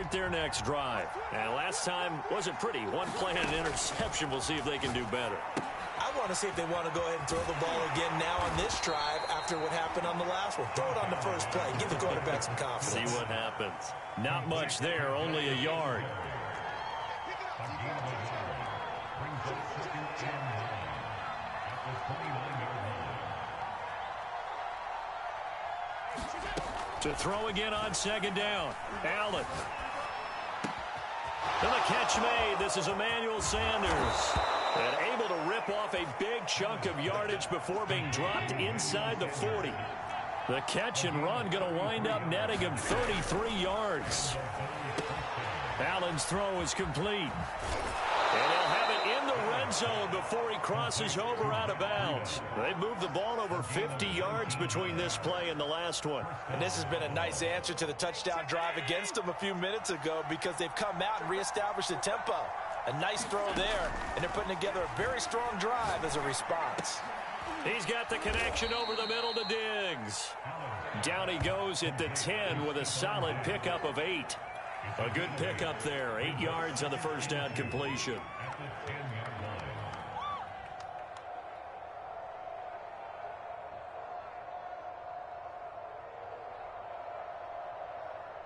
start their next drive. And last time wasn't pretty. One play and an interception. We'll see if they can do better. I want to see if they want to go ahead and throw the ball again now on this drive after what happened on the last one. Throw it on the first play. Give the quarterback some confidence. See what happens. Not much there, only a yard. To throw again on second down. Allen. And the catch made. This is Emmanuel Sanders. And able to rip off a big chunk of yardage before being dropped inside the 40. The catch and run going to wind up netting him 33 yards. Allen's throw is complete. And he'll have it in the red zone before he crosses over out of bounds. They've moved the ball over 50 yards between this play and the last one. And this has been a nice answer to the touchdown drive against them a few minutes ago because they've come out and reestablished the tempo. A nice throw there, and they're putting together a very strong drive as a response. He's got the connection over the middle to Diggs. Down he goes at the 10 with a solid pickup of 8. A good pickup there. 8 yards on the first down completion.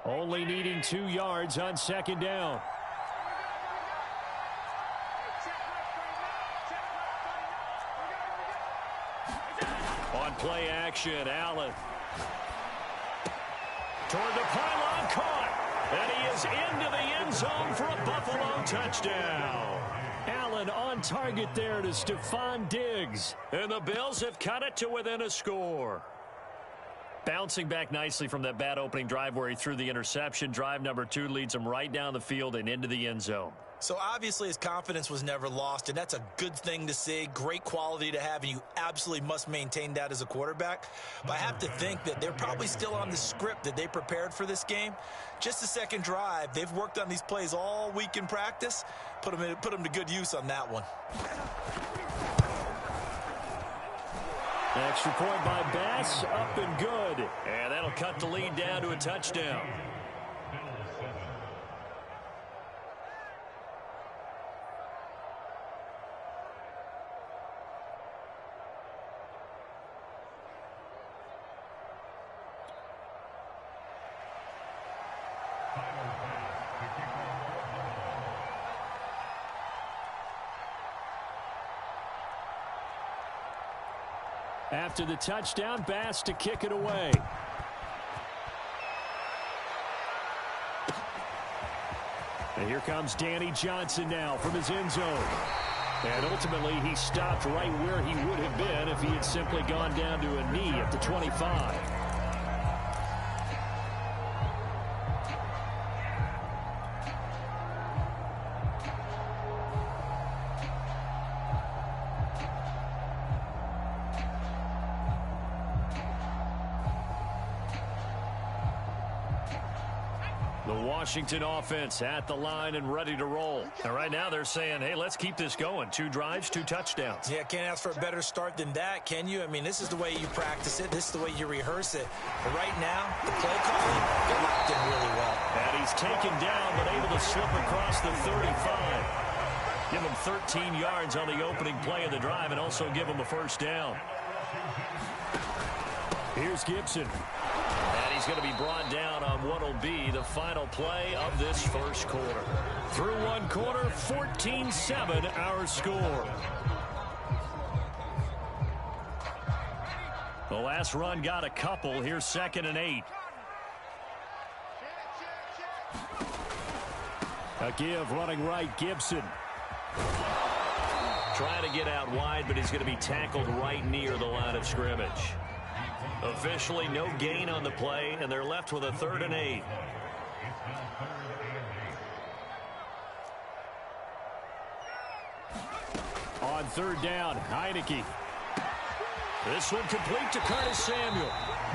Only needing 2 yards on second down. On play action, Allen. Toward the pylon, caught. And he is into the end zone for a Buffalo touchdown. Allen on target there to Stephon Diggs. And the Bills have cut it to within a score. Bouncing back nicely from that bad opening drive where he threw the interception. Drive number 2 leads him right down the field and into the end zone. So obviously his confidence was never lost, and that's a good thing to see, great quality to have, and you absolutely must maintain that as a quarterback. But I have to think that they're probably still on the script that they prepared for this game. Just the second drive, they've worked on these plays all week in practice. Put them to good use on that one. Extra point by Bass, up and good. And that'll cut the lead down to a touchdown. After the touchdown, Bass to kick it away. And here comes Danny Johnson now from his end zone. And ultimately, he stopped right where he would have been if he had simply gone down to a knee at the 25. Washington offense at the line and ready to roll. And right now they're saying, hey, let's keep this going. 2 drives, 2 touchdowns. Yeah, can't ask for a better start than that, can you? I mean, this is the way you practice it. This is the way you rehearse it. But right now, the play calling, they're locked in really well. And he's taken down, but able to slip across the 35. Give him 13 yards on the opening play of the drive and also give him a first down. Here's Gibson. And he's going to be brought down on what will be the final play of this first quarter. Through one quarter, 14-7 our score. The last run got a couple. Here's 2nd and 8. A give running right, Gibson. Trying to get out wide, but he's going to be tackled right near the line of scrimmage. Officially no gain on the play, and they're left with a 3rd and 8. On 3rd down, Heineke. This one complete to Curtis Samuel.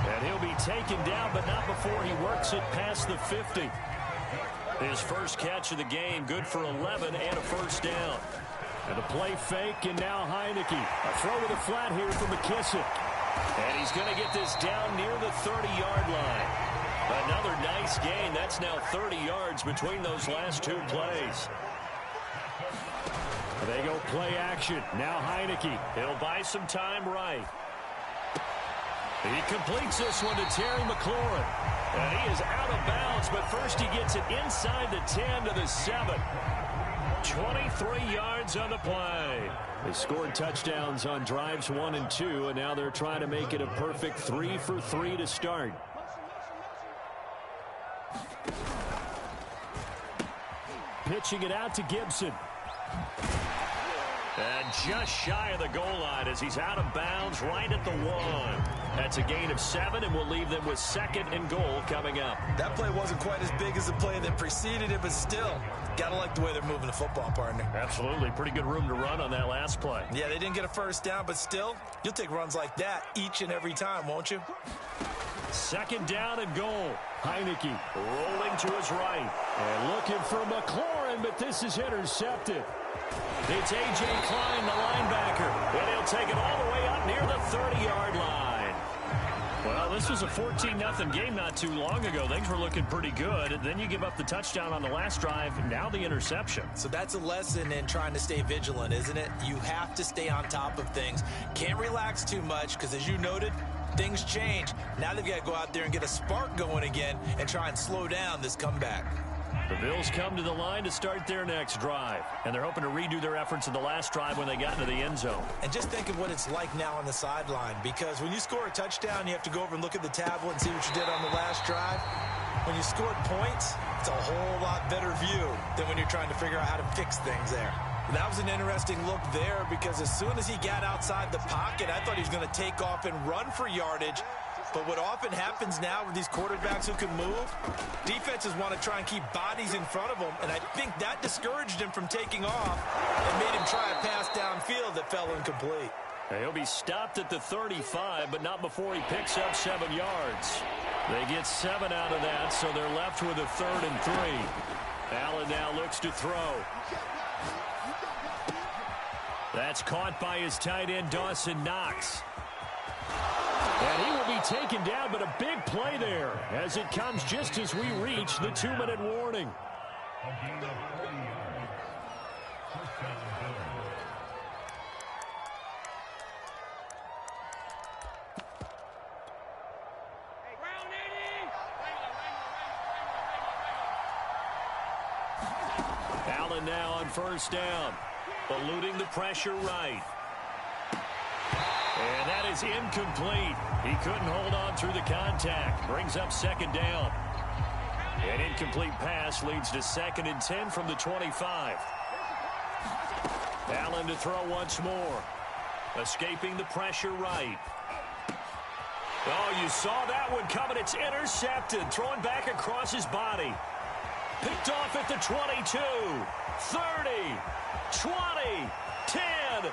And he'll be taken down, but not before he works it past the 50. His first catch of the game, good for 11 and a first down. And a play fake, and now Heineke. A throw with a flat here for McKissick. And he's going to get this down near the 30-yard line. Another nice gain. That's now 30 yards between those last two plays. They go play action. Now Heineke. He'll buy some time right. He completes this one to Terry McLaurin. And he is out of bounds, but first he gets it inside the 10 to the 7. 23 yards on the play. They scored touchdowns on drives 1 and 2, and now they're trying to make it a perfect 3 for 3 to start. Pitching it out to Gibson. And just shy of the goal line as he's out of bounds right at the 1. That's a gain of 7, and we'll leave them with 2nd and goal coming up. That play wasn't quite as big as the play that preceded it, but still, gotta like the way they're moving the football, partner. Absolutely. Pretty good room to run on that last play. Yeah, they didn't get a first down, but still, you'll take runs like that each and every time, won't you? 2nd down and goal. Heineke rolling to his right. And looking for McLaurin, but this is intercepted. It's A.J. Klein, the linebacker. And he'll take it all the way up near the 30-yard line. Well, this was a 14-0 game not too long ago. Things were looking pretty good. And then you give up the touchdown on the last drive. Now the interception. So that's a lesson in trying to stay vigilant, isn't it? You have to stay on top of things. Can't relax too much because, as you noted, things change. Now they've got to go out there and get a spark going again and try and slow down this comeback. The Bills come to the line to start their next drive. And they're hoping to redo their efforts in the last drive when they got into the end zone. And just think of what it's like now on the sideline, because when you score a touchdown, you have to go over and look at the tablet and see what you did on the last drive. When you scored points, it's a whole lot better view than when you're trying to figure out how to fix things there. That was an interesting look there, because as soon as he got outside the pocket, I thought he was going to take off and run for yardage. But what often happens now with these quarterbacks who can move, defenses want to try and keep bodies in front of them, and I think that discouraged him from taking off and made him try a pass downfield that fell incomplete. He'll be stopped at the 35, but not before he picks up 7 yards. They get 7 out of that, so they're left with a 3rd and 3. Allen now looks to throw. That's caught by his tight end, Dawson Knox. And he will be taken down, but a big play there as it comes just as we reach the 2-minute warning. Allen now on 1st down, eluding the pressure right. And that is incomplete. He couldn't hold on through the contact. Brings up 2nd down. An incomplete pass leads to 2nd and 10 from the 25. Allen to throw once more. Escaping the pressure right. Oh, you saw that one coming. It's intercepted. Throwing back across his body. Picked off at the 22. 30. 20. 10.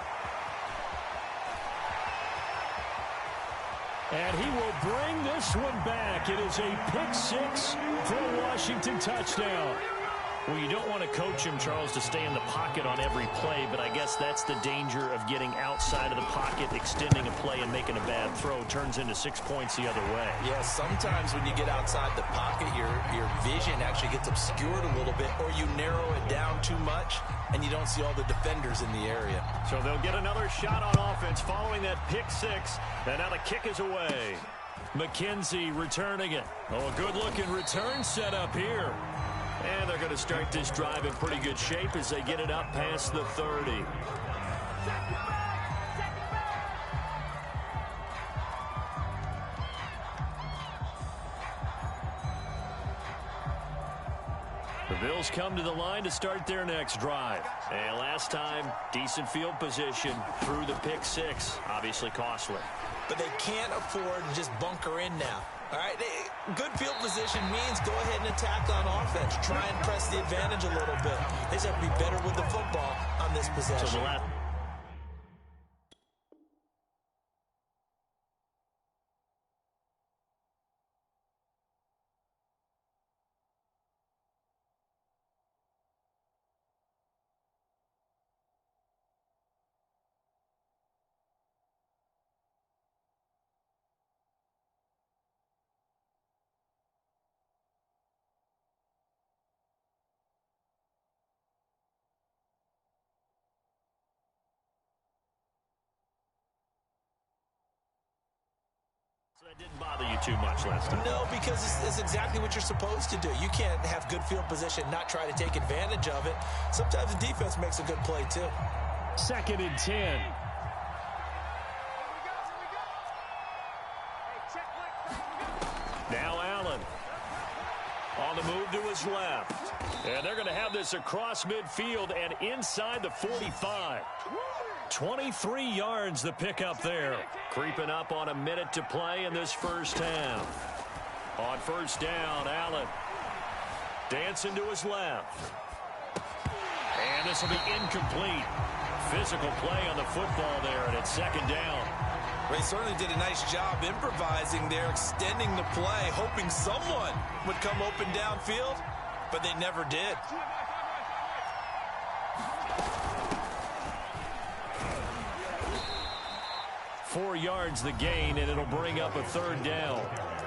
And he will bring this one back. It is a pick-6 for a Washington touchdown. Well, you don't want to coach him, Charles, to stay in the pocket on every play, but I guess that's the danger of getting outside of the pocket, extending a play, and making a bad throw. Turns into 6 points the other way. Yeah, sometimes when you get outside the pocket, your vision actually gets obscured a little bit, or you narrow it down too much, and you don't see all the defenders in the area. So they'll get another shot on offense following that pick-6, and now the kick is away. McKenzie returning it. Oh, a good-looking return set up here. And they're going to start this drive in pretty good shape as they get it up past the 30. The Bills come to the line to start their next drive. And last time, decent field position through the pick-6. Obviously costly. But they can't afford to just bunker in now. All right, good field position means go ahead and attack on offense. Try and press the advantage a little bit. They just have to be better with the football on this possession. That didn't bother you too much last time. No, because it's exactly what you're supposed to do. You can't have good field position, not try to take advantage of it. Sometimes the defense makes a good play, too. 2nd and 10. Now Allen. On the move to his left. And they're going to have this across midfield and inside the 45. 23 yards the pickup there. Creeping up on a minute to play in this first half. On first down, Allen. Dancing to his left. And this will be incomplete. Physical play on the football there, and it's 2nd down. They certainly did a nice job improvising there, extending the play, hoping someone would come open downfield, but they never did. Four yards the gain, and it'll bring up a 3rd down.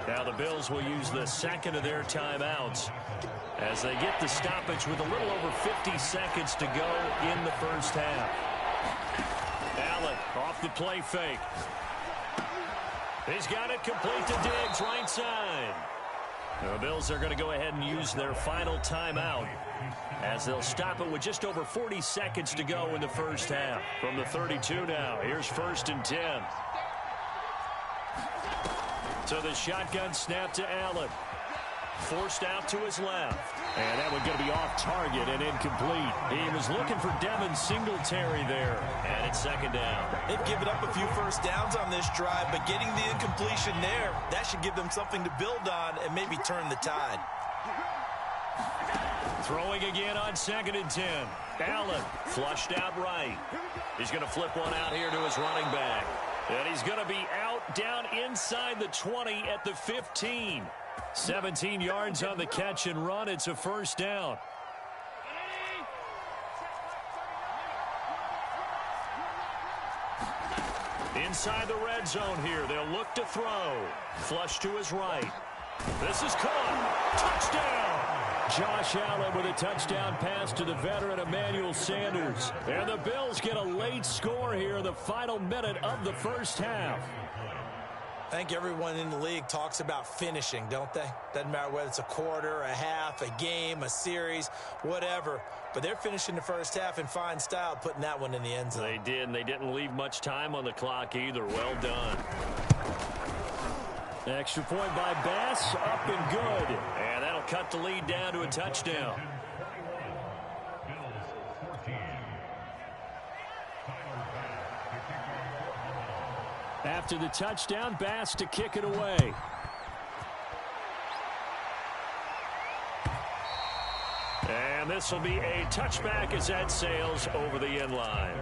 Now the Bills will use the 2nd of their timeouts as they get the stoppage with a little over 50 seconds to go in the first half. Allen off the play fake. He's got it complete to Diggs, right side. The Bills are going to go ahead and use their final timeout as they'll stop it with just over 40 seconds to go in the first half. From the 32 now, here's 1st and 10. So the shotgun snap to Allen. Forced out to his left. And that one going to be off target and incomplete. He was looking for Devin Singletary there. And it's 2nd down. They've given up a few first downs on this drive, but getting the incompletion there, that should give them something to build on and maybe turn the tide. Throwing again on 2nd and 10. Allen flushed out right. He's going to flip one out here to his running back. And he's going to be out down inside the 20 at the 15. 17 yards on the catch and run. It's a 1st down. Inside the red zone here. They'll look to throw. Flush to his right. This is caught. Touchdown! Josh Allen with a touchdown pass to the veteran Emmanuel Sanders. And the Bills get a late score here in the final minute of the first half. I think everyone in the league talks about finishing, don't they? Doesn't matter whether it's a quarter, a half, a game, a series, whatever. But they're finishing the first half in fine style, putting that one in the end zone. They did, and they didn't leave much time on the clock either. Well done. Extra point by Bass, up and good. And that'll cut the lead down to a touchdown. After the touchdown, Bass to kick it away. And this will be a touchback as that sails over the end line.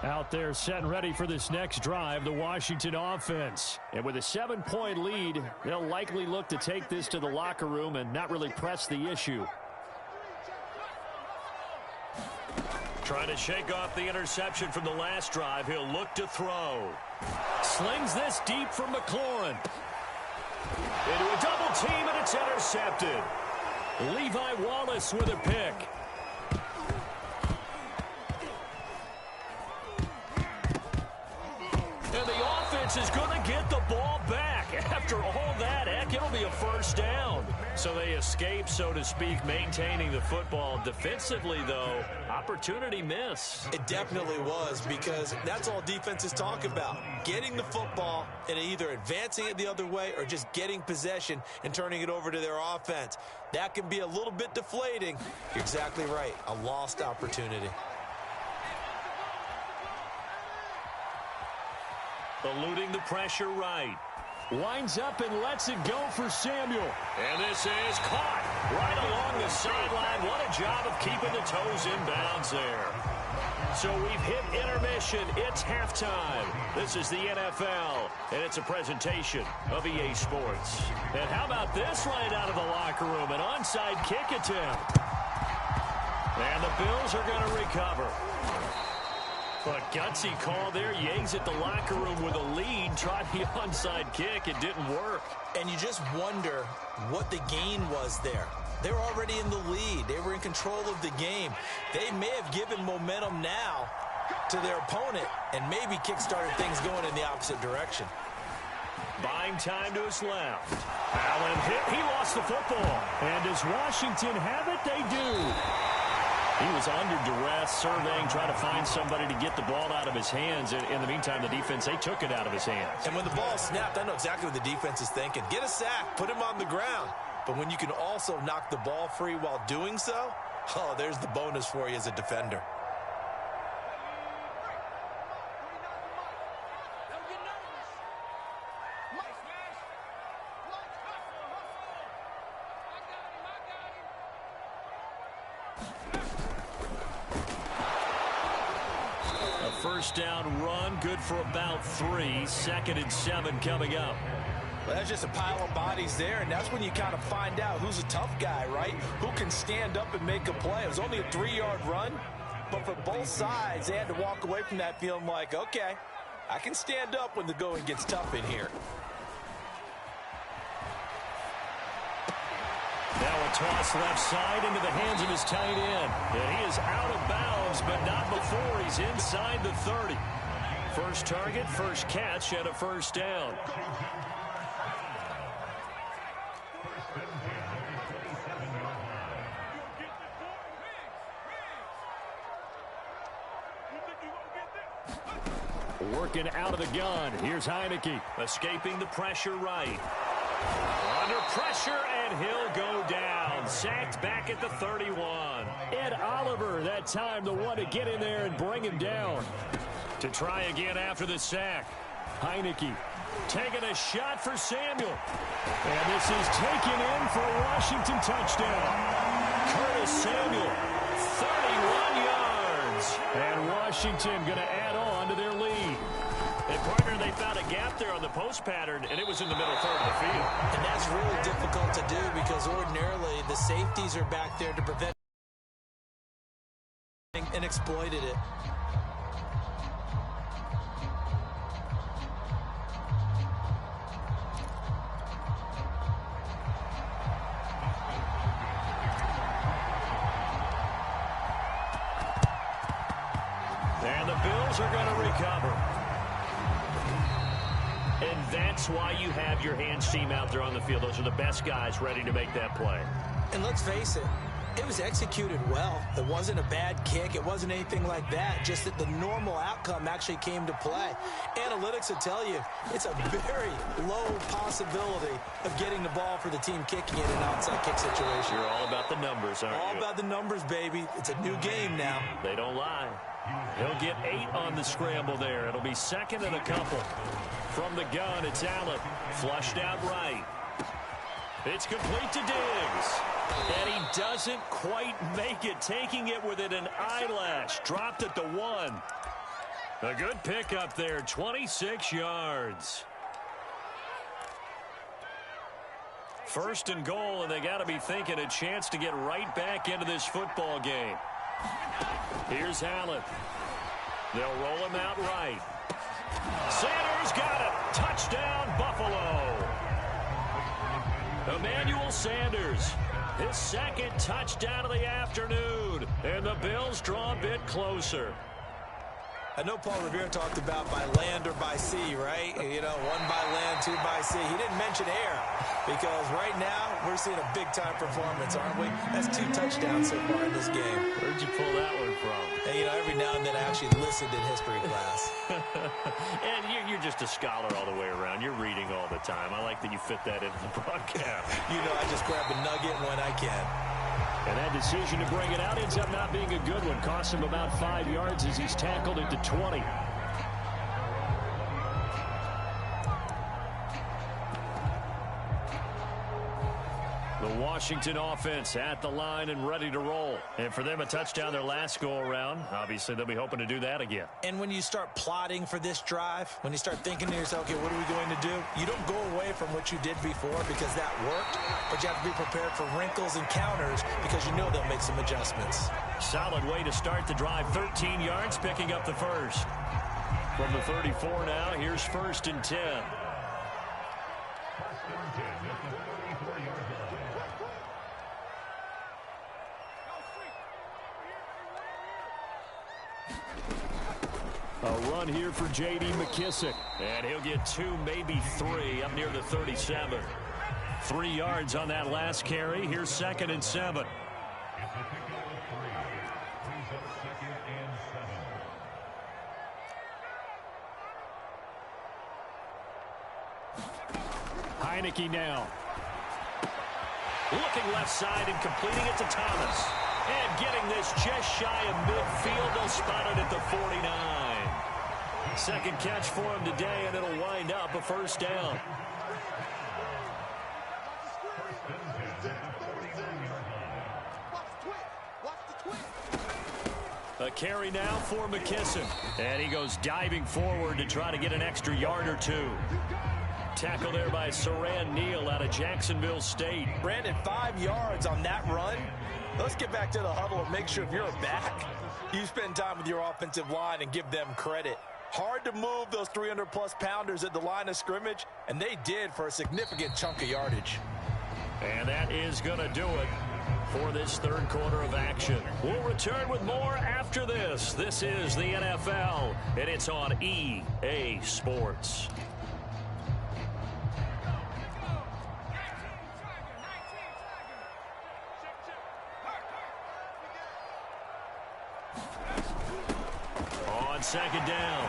Out there set and ready for this next drive, the Washington offense. And with a 7-point lead, they'll likely look to take this to the locker room and not really press the issue. Trying to shake off the interception from the last drive. He'll look to throw. Slings this deep from McLaurin. Into a double team, and it's intercepted. Levi Wallace with a pick. And the offense is going to get the ball back. After all that, heck, it'll be a 1st down. So they escape, so to speak, maintaining the football. Defensively, though, opportunity miss. It definitely was, because that's all defenses talk about. Getting the football and either advancing it the other way or just getting possession and turning it over to their offense. That can be a little bit deflating. You're exactly right. A lost opportunity. Eluding the pressure right. Winds up and lets it go for Samuel. And this is caught right along the sideline. What a job of keeping the toes in bounds there. So we've hit intermission. It's halftime. This is the NFL, and it's a presentation of EA Sports. And how about this right out of the locker room? An onside kick attempt. And the Bills are going to recover. A gutsy call there. You exit the locker room with a lead. Tried the onside kick. It didn't work. And you just wonder what the gain was there. They were already in the lead. They were in control of the game. They may have given momentum now to their opponent and maybe kick-started things going in the opposite direction. Buying time to his left. Allen hit. He lost the football. And does Washington have it? They do. He was under duress, surveying, trying to find somebody to get the ball out of his hands. In the meantime, the defense, they took it out of his hands. And when the ball snapped, I know exactly what the defense is thinking. Get a sack. Put him on the ground. But when you can also knock the ball free while doing so, oh, there's the bonus for you as a defender. First down run, good for about 3. 2nd and 7 coming up. Well, that's just a pile of bodies there, and that's when you kind of find out who's a tough guy, right? Who can stand up and make a play. It was only a 3-yard run, but for both sides, they had to walk away from that feeling like, okay, I can stand up when the going gets tough in here. Now a toss left side into the hands of his tight end. And he is out of bounds, but not before he's inside the 30. First target, first catch, and a first down. Working out of the gun. Here's Heineke. Escaping the pressure right. Under pressure, and he'll go down. Sacked back at the 31. Ed Oliver, that time the one to get in there and bring him down. To try again after the sack. Heineke taking a shot for Samuel. And this is taken in for a Washington touchdown. Curtis Samuel, 31 yards. And Washington going to add on to their lead. And, partner, they found a gap there on the post pattern, and it was in the middle third of the field. And that's really difficult to do because ordinarily the safeties are back there to prevent and exploited it. And the Bills are going to recover. And that's why you have your hands team out there on the field. Those are the best guys ready to make that play. And let's face it, it was executed well. It wasn't a bad kick. It wasn't anything like that. Just that the normal outcome actually came to play. Analytics will tell you it's a very low possibility of getting the ball for the team kicking in an outside kick situation. You're all about the numbers, aren't you? All about the numbers, baby. It's a new game now. They don't lie. He'll get 8 on the scramble there. It'll be 2nd and a couple. From the gun, it's Allen. Flushed out right. It's complete to Diggs. And he doesn't quite make it, taking it within an eyelash. Dropped at the 1. A good pickup there, 26 yards. First and goal, and they got to be thinking a chance to get right back into this football game. Here's Allen. They'll roll him out right. Sanders got it. Touchdown, Buffalo. Emmanuel Sanders, his 2nd touchdown of the afternoon. And the Bills draw a bit closer. I know Paul Revere talked about by land or by sea, right? You know, 1 by land, 2 by sea. He didn't mention air because right now we're seeing a big-time performance, aren't we? That's 2 touchdowns so far in this game. Where'd you pull that one from? And, you know, every now and then I actually listened in history class. And you're just a scholar all the way around. You're reading all the time. I like that you fit that into the broadcast. You know, I just grab a nugget when I can. And that decision to bring it out ends up not being a good one. Costs him about 5 yards as he's tackled at the 20. The Washington offense at the line and ready to roll. And for them, a touchdown their last go-around. Obviously, they'll be hoping to do that again. And when you start plotting for this drive, when you start thinking to yourself, okay, what are we going to do? You don't go away from what you did before because that worked, but you have to be prepared for wrinkles and counters because you know they'll make some adjustments. Solid way to start the drive. 13 yards, picking up the first. From the 34 now, here's 1st and 10. A run here for J.D. McKissick. And he'll get 2, maybe 3, up near the 37. 3 yards on that last carry. Here's 2nd and 7. Heineke now. Looking left side and completing it to Thomas. And getting this just shy of midfield. They'll spot it at the 49. Second catch for him today, and it'll wind up a first down. A carry now for McKissick. And he goes diving forward to try to get an extra yard or 2. Tackle there by Saran Neal out of Jacksonville State. Brandon, 5 yards on that run. Let's get back to the huddle and make sure if you're a back, you spend time with your offensive line and give them credit. Hard to move those 300-plus pounders at the line of scrimmage, and they did for a significant chunk of yardage. And that is going to do it for this third quarter of action. We'll return with more after this. This is the NFL, and it's on EA Sports. On second down,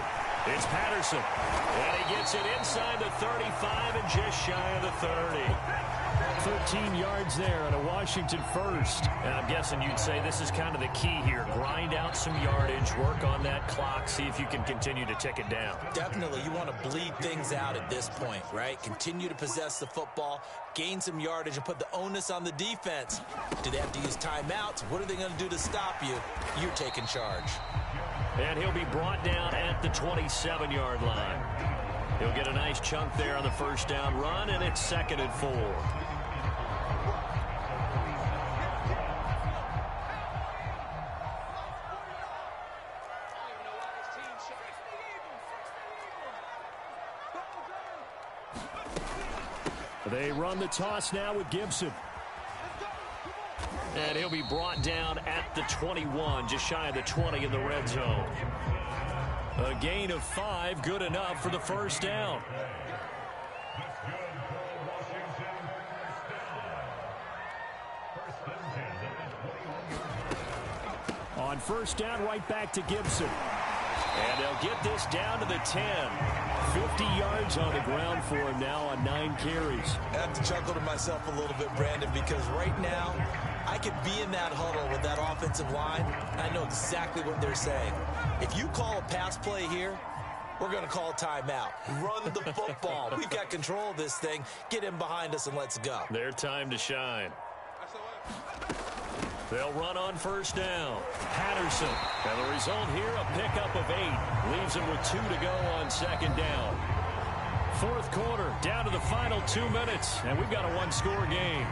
it's Patterson. And he gets it inside the 35 and just shy of the 30. 13 yards there and a Washington first. And I'm guessing you'd say this is kind of the key here. Grind out some yardage, work on that clock, see if you can continue to tick it down. Definitely, you want to bleed things out at this point, right? Continue to possess the football, gain some yardage, and put the onus on the defense. Do they have to use timeouts? What are they going to do to stop you? You're taking charge. And he'll be brought down at the 27-yard line. He'll get a nice chunk there on the first down run, and it's 2nd and 4. They run the toss now with Gibson. And he'll be brought down at the 21, just shy of the 20 in the red zone. A gain of 5, good enough for the first down. On first down, right back to Gibson. And they'll get this down to the 10. 50 yards on the ground for him now on 9 carries. I have to chuckle to myself a little bit, Brandon, because right now I could be in that huddle with that offensive line. I know exactly what they're saying. If you call a pass play here, we're going to call a timeout. Run the football. We've got control of this thing. Get in behind us and let's go. Their time to shine. They'll run on first down. Patterson. And the result here, a pickup of 8. Leaves him with 2 to go on second down. Fourth quarter, down to the final 2 minutes. And we've got a one-score game.